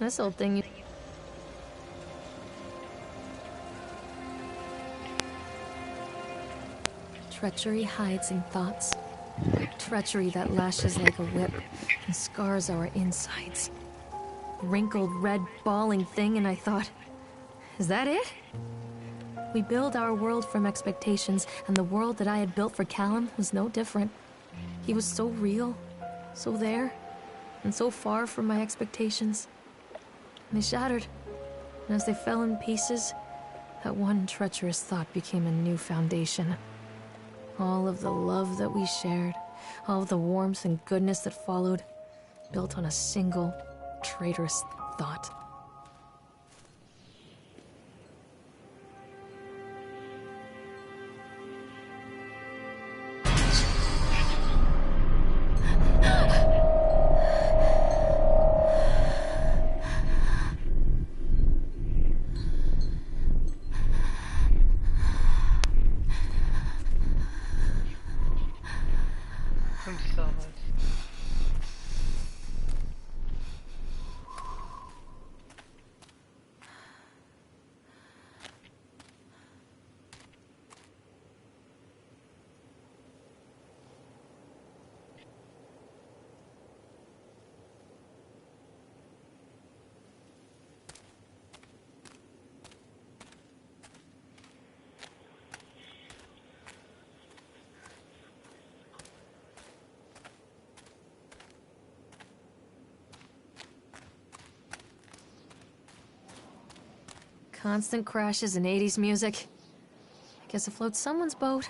This old thing... Treachery hides in thoughts. Treachery that lashes like a whip and scars our insides. Wrinkled, red, bawling thing, and I thought, is that it? We build our world from expectations, and the world that I had built for Callum was no different. He was so real, so there, and so far from my expectations. And they shattered, and as they fell in pieces, that one treacherous thought became a new foundation. All of the love that we shared, all of the warmth and goodness that followed, built on a single, traitorous thought. Constant crashes and 80s music. I guess it floats someone's boat.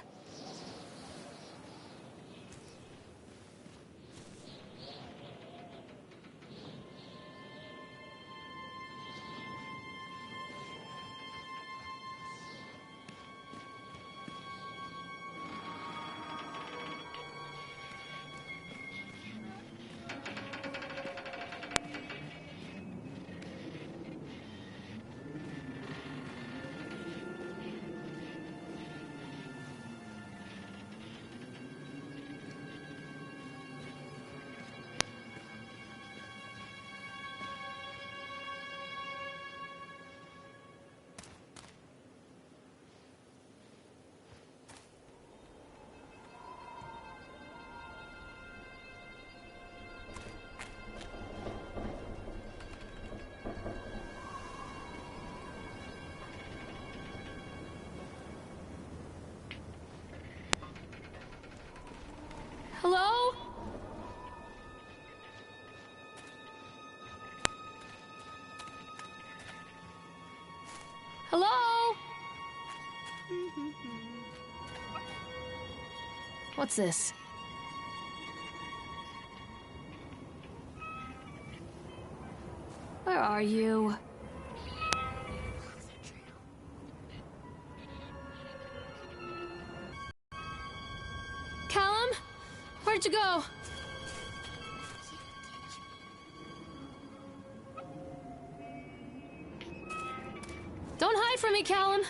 Hello? Hello? What's this? Where are you? Callum? Where'd you go? Don't hide from me, Callum.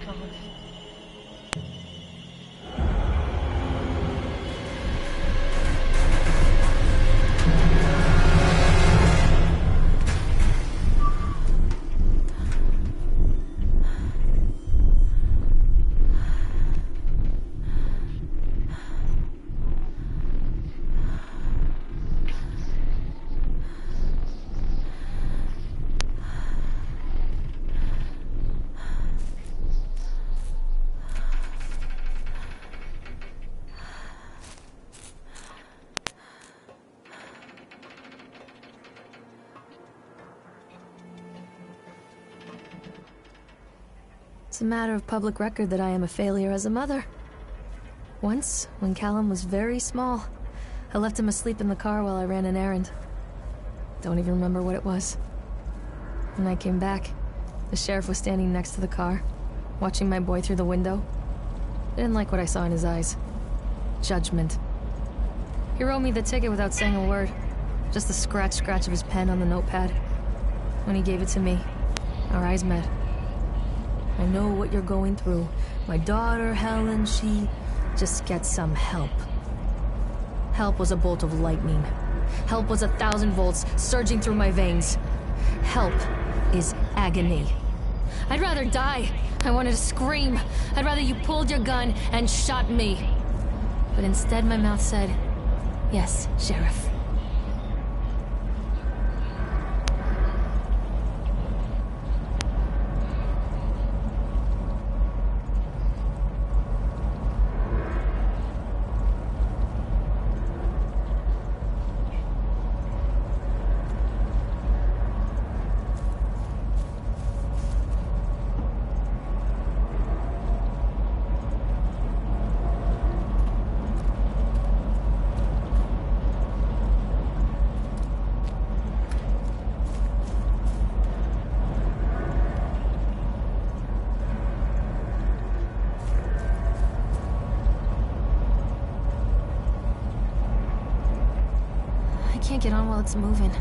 Over here. It's a matter of public record that I am a failure as a mother. Once, when Callum was very small, I left him asleep in the car while I ran an errand. Don't even remember what it was. When I came back, the sheriff was standing next to the car, watching my boy through the window. I didn't like what I saw in his eyes. judgment. He wrote me the ticket without saying a word. Just the scratch of his pen on the notepad. When he gave it to me, our eyes met. I know what you're going through. My daughter, Helen, she just gets some help. Help was a bolt of lightning. Help was 1,000 volts surging through my veins. Help is agony. I'd rather die. I wanted to scream. I'd rather you pulled your gun and shot me. But instead my mouth said, "Yes, Sheriff." I can't get on while it's moving.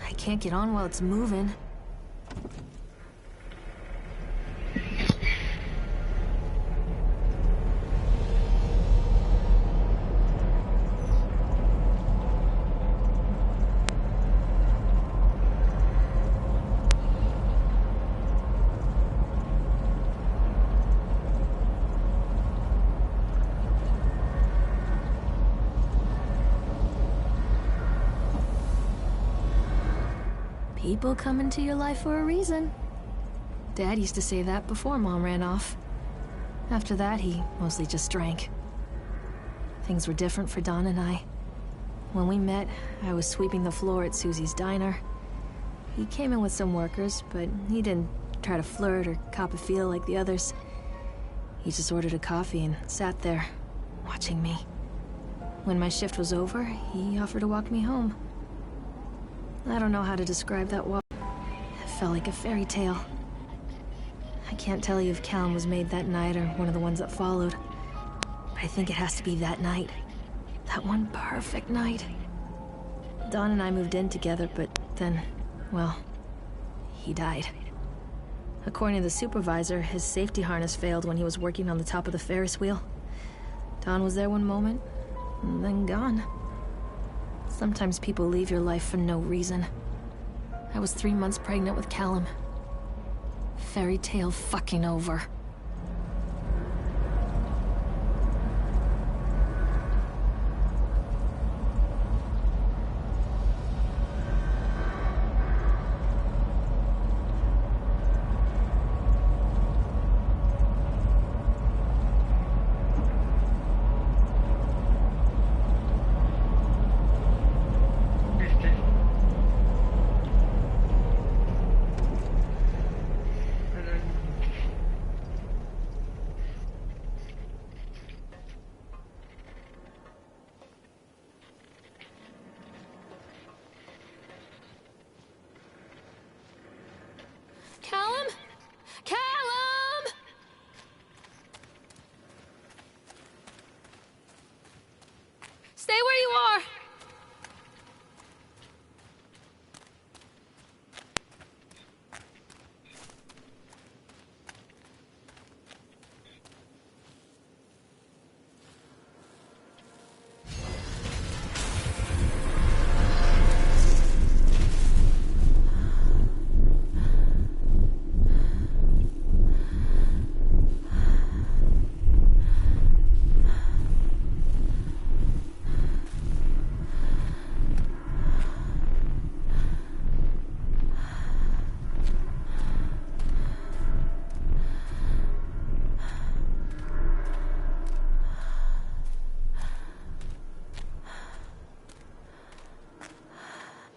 I can't get on while it's moving. People come into your life for a reason. Dad used to say that before Mom ran off. After that, he mostly just drank. Things were different for Don and I. When we met, I was sweeping the floor at Susie's diner. He came in with some workers, but he didn't try to flirt or cop a feel like the others. He just ordered a coffee and sat there, watching me. When my shift was over, he offered to walk me home. I don't know how to describe that walk. It felt like a fairy tale. I can't tell you if Callum was made that night or one of the ones that followed. But I think it has to be that night. That one perfect night. Dawn and I moved in together, but then, well, he died. According to the supervisor, his safety harness failed when he was working on the top of the Ferris wheel. Dawn was there one moment, and then gone. Sometimes people leave your life for no reason. I was 3 months pregnant with Callum. Fairy tale fucking over. Callum? Callum! Stay where you are!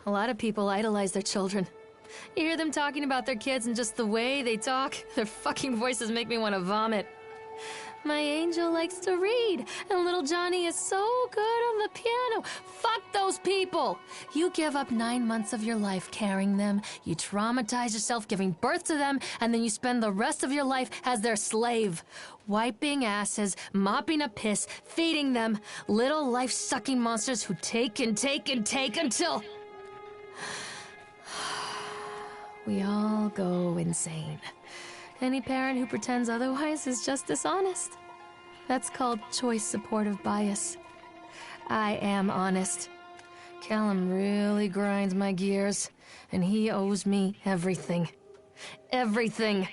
A lot of people idolize their children. You hear them talking about their kids and just the way they talk, their fucking voices make me want to vomit. My angel likes to read, and little Johnny is so good on the piano. Fuck those people! You give up 9 months of your life carrying them, you traumatize yourself giving birth to them, and then you spend the rest of your life as their slave. Wiping asses, mopping a piss, feeding them. Little life-sucking monsters who take and take and take until... we all go insane. Any parent who pretends otherwise is just dishonest. That's called choice supportive bias. I am honest. Callum really grinds my gears, and he owes me everything. Everything.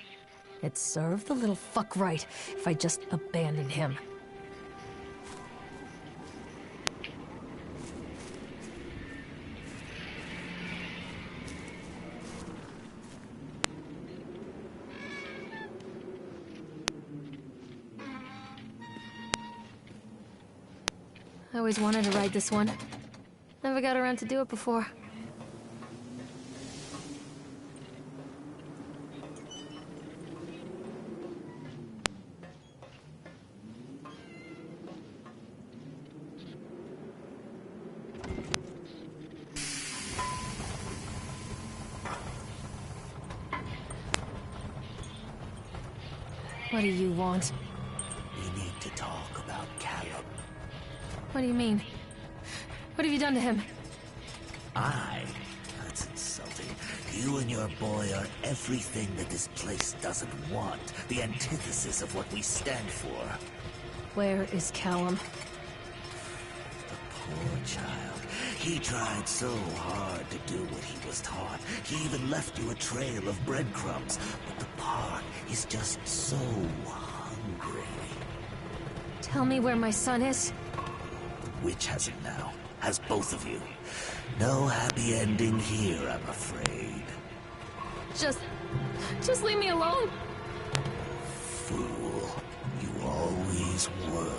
It'd serve the little fuck right if I just abandoned him. I always wanted to ride this one. Never got around to do it before. What do you want? We need to talk about Callum. What do you mean? What have you done to him? That's insulting. You and your boy are everything that this place doesn't want. The antithesis of what we stand for. Where is Callum? The poor child. He tried so hard to do what he was taught. He even left you a trail of breadcrumbs. But the park is just so hungry. Tell me where my son is. The witch has him now. Has both of you. No happy ending here, I'm afraid. Just leave me alone. Fool. You always were.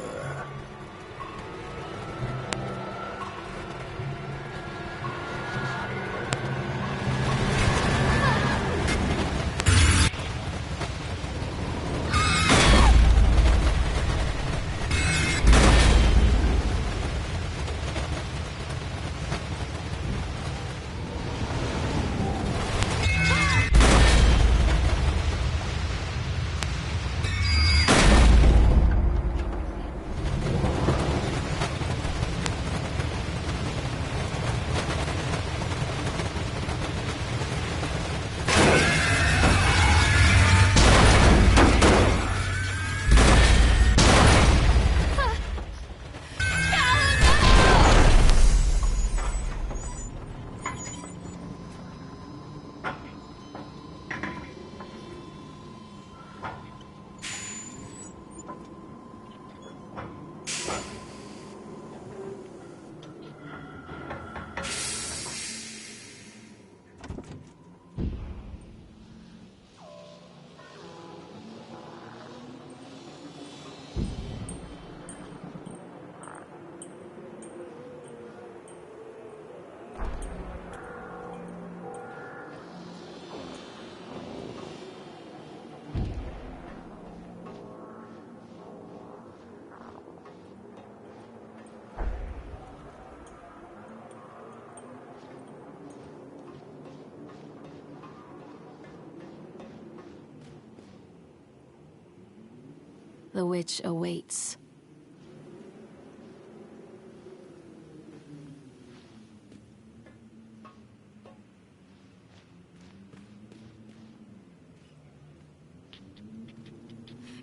The witch awaits.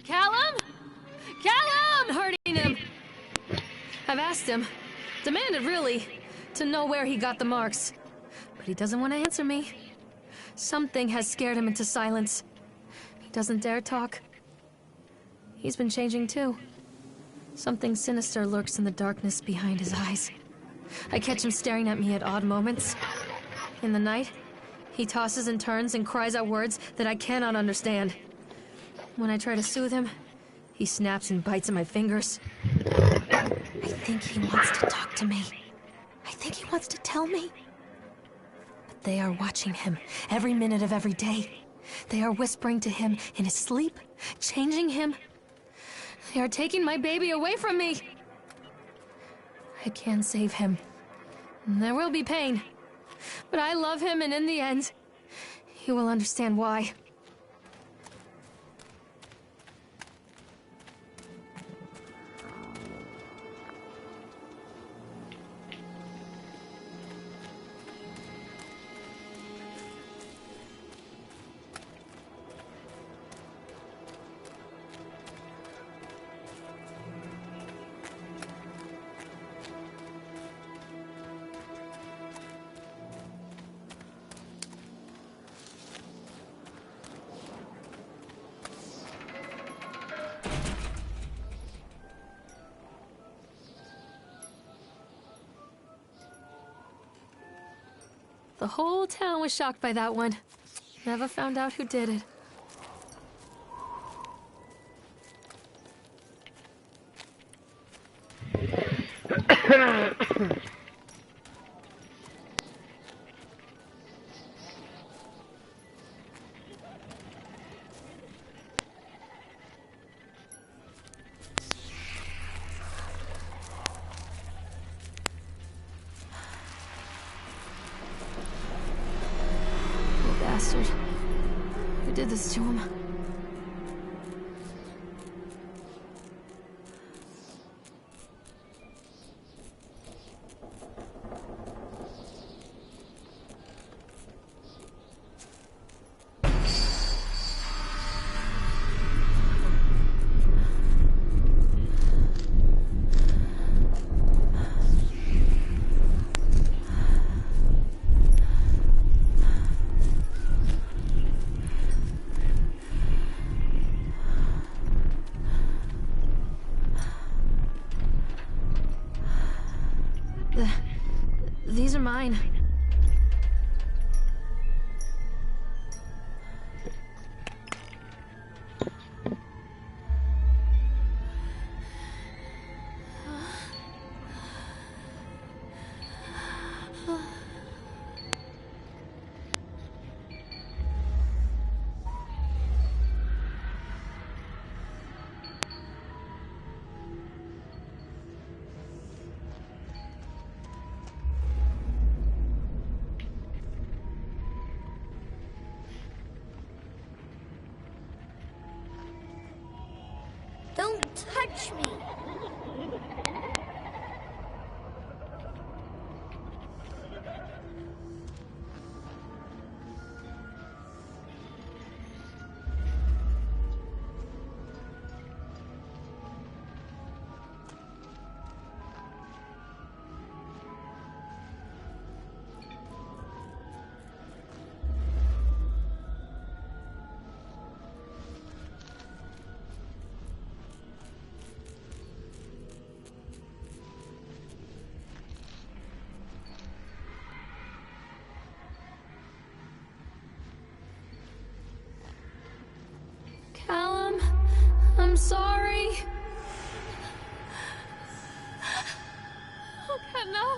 Callum? Callum! Hurting him! I've asked him, demanded really, to know where he got the marks. But he doesn't want to answer me. Something has scared him into silence. He doesn't dare talk. He's been changing too. Something sinister lurks in the darkness behind his eyes. I catch him staring at me at odd moments. In the night, he tosses and turns and cries out words that I cannot understand. When I try to soothe him, he snaps and bites at my fingers. I think he wants to talk to me. I think he wants to tell me. But they are watching him every minute of every day. They are whispering to him in his sleep, changing him. They are taking my baby away from me! I can save him. There will be pain. But I love him, and in the end, he will understand why. The whole town was shocked by that one. Never found out who did it. Bastard. Who did this to him? These are mine. Don't touch me! Callum, I'm sorry. Okay, no.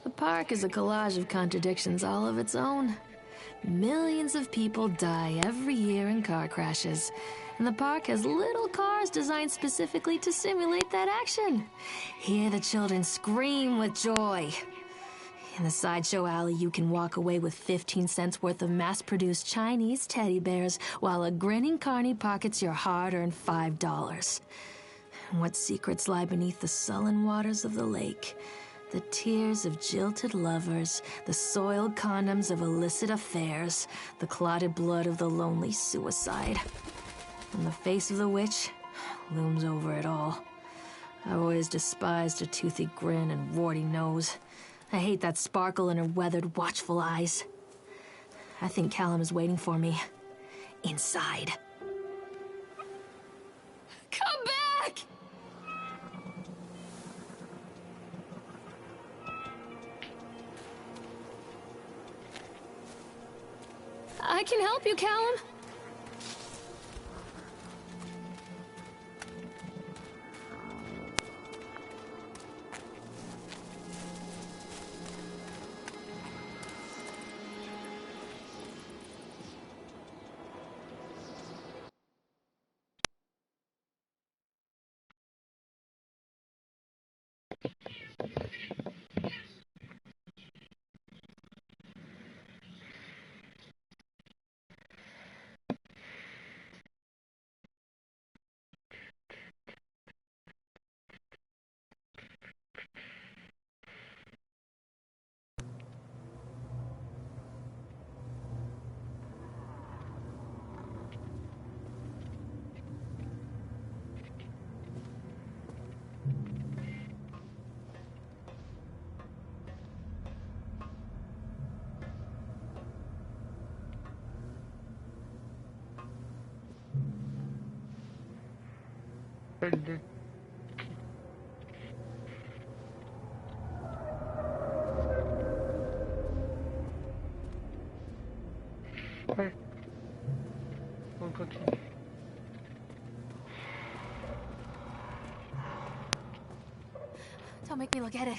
The park is a collage of contradictions all of its own. Millions of people die every year in car crashes, and the park has little cars designed specifically to simulate that action. Hear the children scream with joy. In the sideshow alley, you can walk away with 15 cents worth of mass-produced Chinese teddy bears, while a grinning carny pockets your hard-earned $5. And what secrets lie beneath the sullen waters of the lake? The tears of jilted lovers, the soiled condoms of illicit affairs, the clotted blood of the lonely suicide. And the face of the witch looms over it all. I've always despised her toothy grin and warty nose. I hate that sparkle in her weathered, watchful eyes. I think Callum is waiting for me. Inside. I can help you, Callum. Ouais. On continue. Don't make me look at it.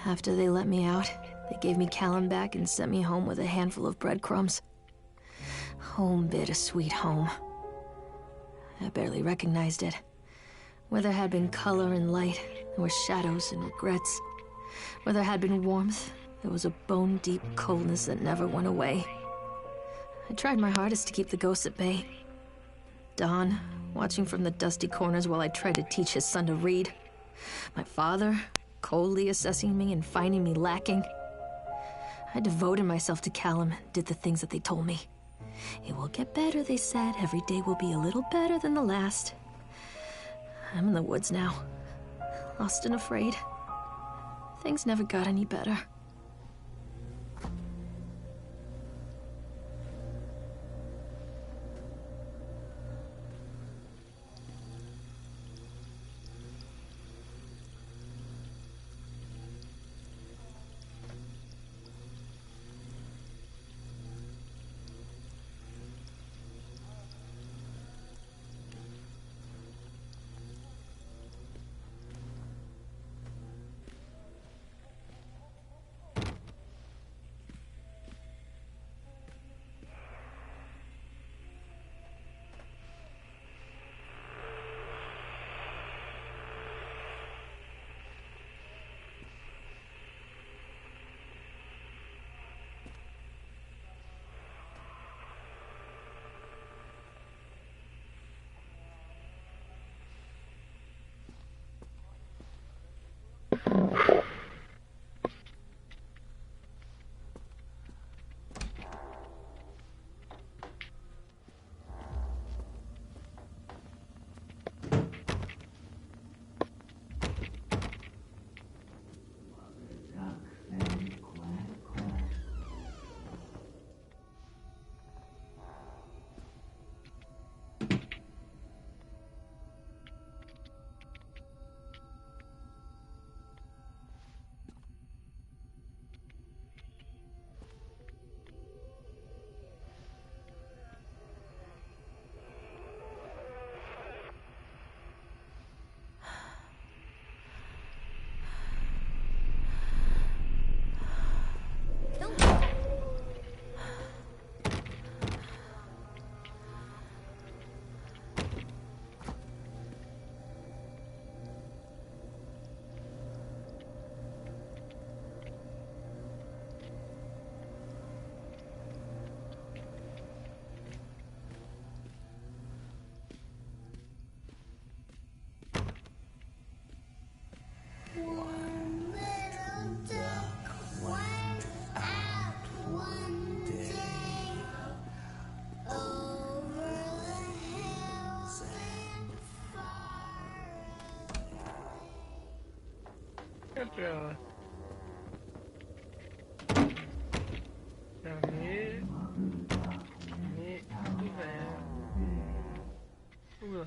After they let me out, they gave me Callum back and sent me home with a handful of breadcrumbs. Home, bittersweet home. I barely recognized it. Where there had been color and light, there were shadows and regrets. Where there had been warmth, there was a bone-deep coldness that never went away. I tried my hardest to keep the ghosts at bay. Don, watching from the dusty corners while I tried to teach his son to read. My father, coldly assessing me and finding me lacking. I devoted myself to Callum and did the things that they told me. It will get better, they said. Every day will be a little better than the last. I'm in the woods now, lost and afraid. Things never got any better. Capra. Fermé. Mais ouvert. Oula.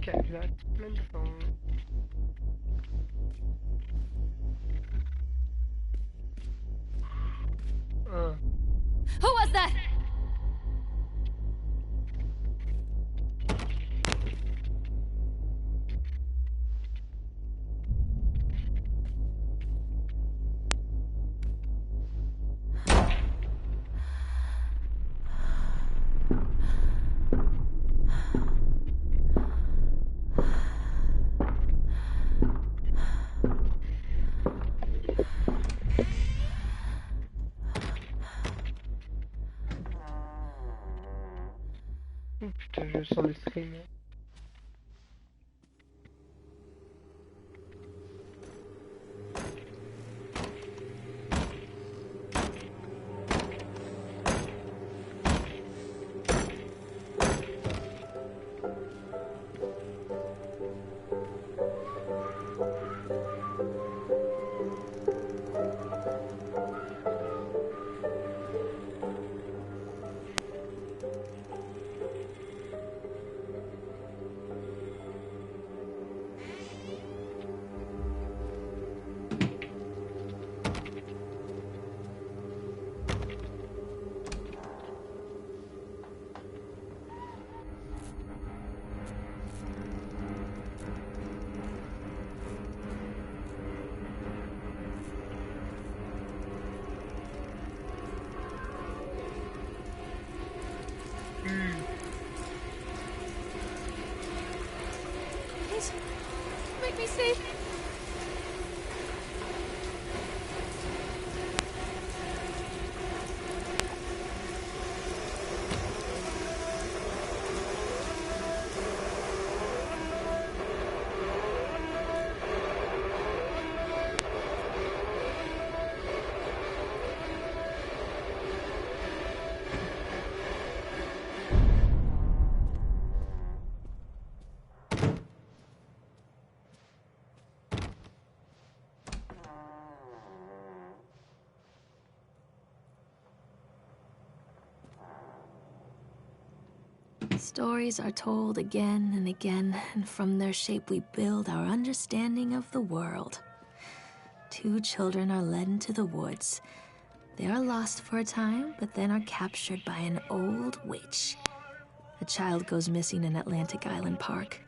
musique à glace, plein de sons. Who was that? Putain, je sens le stream. Please, make me see. Stories are told again and again, and from their shape we build our understanding of the world. Two children are led into the woods. They are lost for a time, but then are captured by an old witch. A child goes missing in Atlantic Island Park.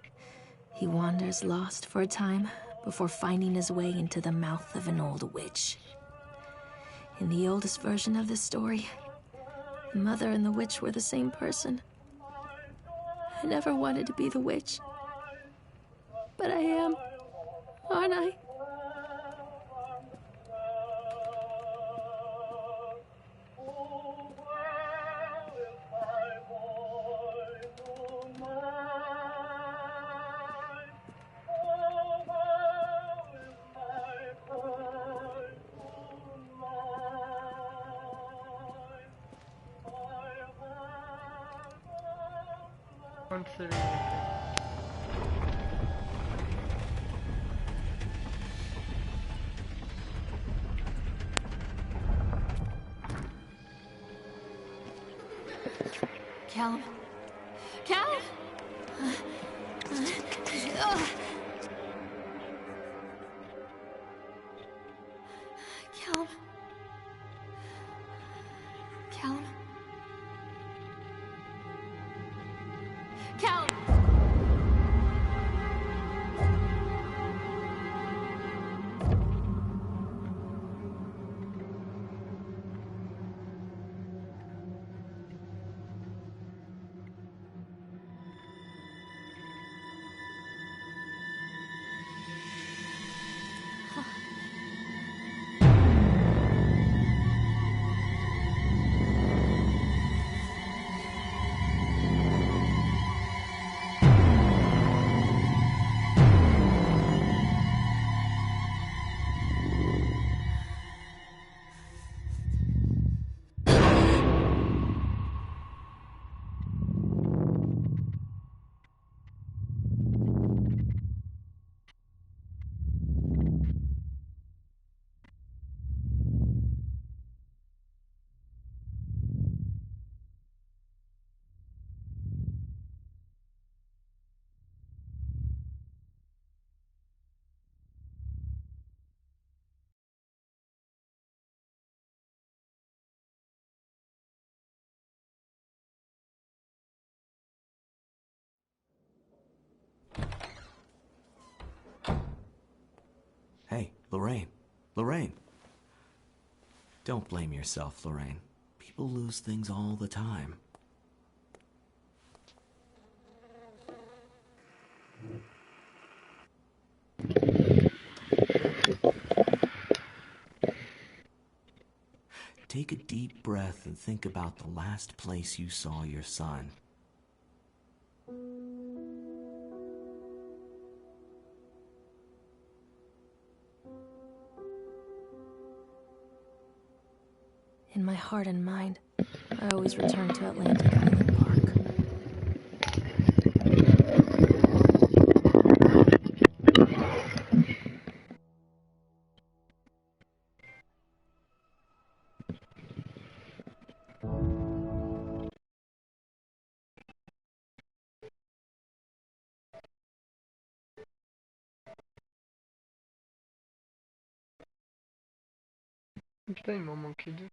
He wanders lost for a time before finding his way into the mouth of an old witch. In the oldest version of this story, the mother and the witch were the same person. I never wanted to be the witch. But I am, aren't I? Callum. Callum! Callum. Callum. Callum! Lorraine. Lorraine. Don't blame yourself, Lorraine. People lose things all the time. Take a deep breath and think about the last place you saw your son. In my heart and mind, I always return to Atlantic Island Park. Putain, il m'en manquait deux.